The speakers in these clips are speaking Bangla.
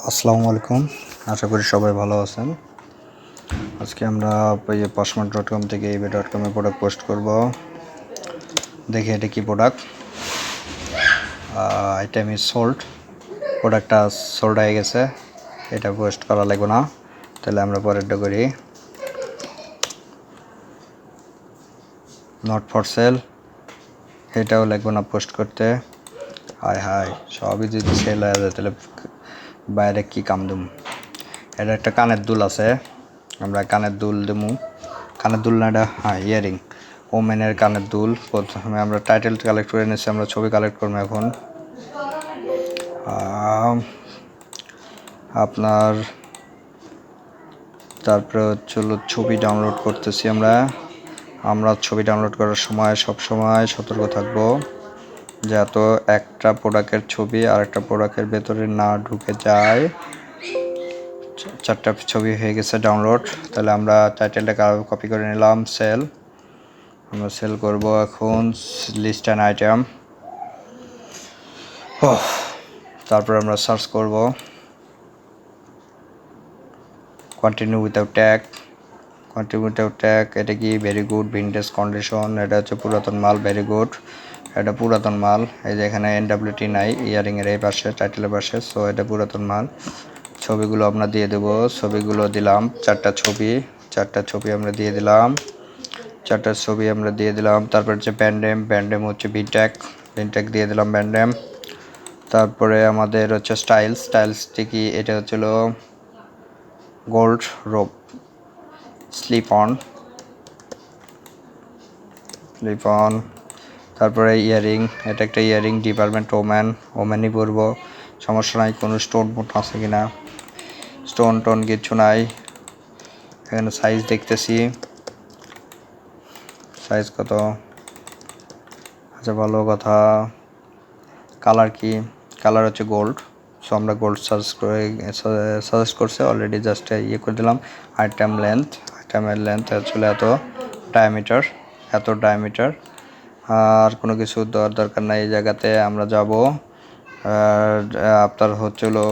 আসসালামু আলাইকুম, আশা করি সবাই ভালো আছেন। আজকে আমরা passport.com থেকে ebay.com এ প্রোডাক্ট পোস্ট করব। দেখি এটা কি প্রোডাক্ট। আইটেম ইজ সোল্ড, প্রোডাক্টটা সোল্ড হয়ে গেছে, এটা পোস্ট করা লাগবে না। তাহলে আমরা পরেরটা করি, নট ফর সেল, এটাও লাগবে না পোস্ট করতে। হায় সবই যদি সেল হয়ে যায় তাহলে বাইরে কি কাম দেবো। এটা একটা কানের দুল আছে, আমরা কানের দুল দেবো। কানের দুল না এটা, ইয়ারিং, ওমেনের কানের দুল। প্রথমে আমরা টাইটেল কালেক্ট করে নিচ্ছি, আমরা ছবি কালেক্ট করবো এখন। আপনার তারপরে হচ্ছিল ছবি ডাউনলোড করতেছি আমরা ছবি ডাউনলোড করার সময় সব সময় সতর্ক থাকবো যাতে একটা প্রোডাক্টের ছবি আর একটা প্রোডাক্টের ভেতরে না ঢুকে যায়। 4টা ছবি হয়ে গেছে ডাউনলোড। তাহলে আমরা টাইটেলটা কপি করে নিলাম, সেল, আমরা সেল করব এখন লিস্ট অ্যান্ড আইটেম। তারপর আমরা সার্চ করব কন্টিনিউ উইথাউট ট্যাগ। এটা কি ভেরি গুড ভিন্টেজ কন্ডিশন, এটা হচ্ছে পুরাতন মাল, ভেরি গুড, এটা পুরাতন মাল। এই যে এখানে NWT নাই ইয়ারিংয়ের এই পাশে, টাইটেলের পাশে, সো এটা পুরাতন মাল। ছবিগুলো আমরা দিয়ে দেবো, ছবিগুলো দিলাম 4টা ছবি আমরা দিয়ে দিলাম, 4টা ছবি আমরা দিয়ে দিলাম। তারপর হচ্ছে ব্যান্ডেম হচ্ছে ভিনটেক দিয়ে দিলাম ব্যান্ডেম। তারপরে আমাদের হচ্ছে স্টাইলসটি কি, এটা হচ্ছিল গোল্ড রোপ স্লিপ অন। তারপরে ইয়ারিং, এটা একটা ইয়ারিং, ডিপার্টমেন্ট ওম্যানই পরবো, সমস্যা নাই। কোনো স্টোন আছে কিনা, স্টোন টোন কিছু নাই। এখানে সাইজ দেখতেছি, সাইজ কত, আচ্ছা ভালো কথা। কালার কি, কালার হচ্ছে গোল্ড, সো আমরা গোল্ড সাজেস্ট করছে অলরেডি, জাস্ট ইয়ে করে দিলাম। আইটেমের লেন্থ আসলে এত ডায়ামিটার। আর কোনো কিছু দরকার নাই। এই জায়গাতে আমরা যাব, আপনার হচ্ছে হলো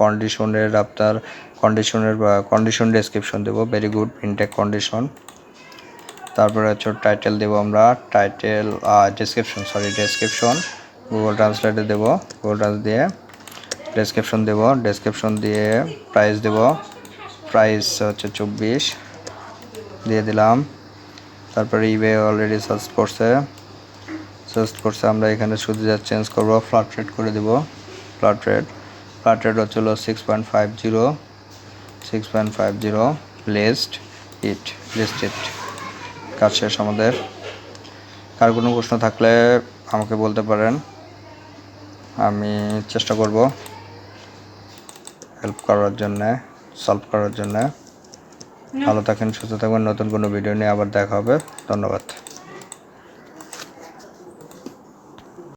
কন্ডিশনের আপনার কন্ডিশন ডেসক্রিপশন দেবো, ভেরি গুড ভিনটেক কন্ডিশন। তারপরে হচ্ছে টাইটেল দেবো আমরা, ডেসক্রিপশন গুগল ট্রান্সলেটে দেবো, গুগল ট্রান্স দিয়ে ডেসক্রিপশন দিয়ে প্রাইস হচ্ছে 24 দিয়ে দিলাম। তারপরে ইবে অলরেডি সার্চ করছে, আমরা এখানে শুধু যা চেঞ্জ করবো, ফ্ল্যাট রেট করে দেবো। ফ্ল্যাট রেট হচ্ছিল 6.50 লিস্ট ইট কাজ শেষ আমাদের। কার কোনো প্রশ্ন থাকলে আমাকে বলতে পারেন, আমি চেষ্টা করব সলভ করার জন্য। ভালো থাকেন, সুস্থ থাকবেন। নতুন কোনো ভিডিও নিয়ে আবার দেখা হবে। ধন্যবাদ।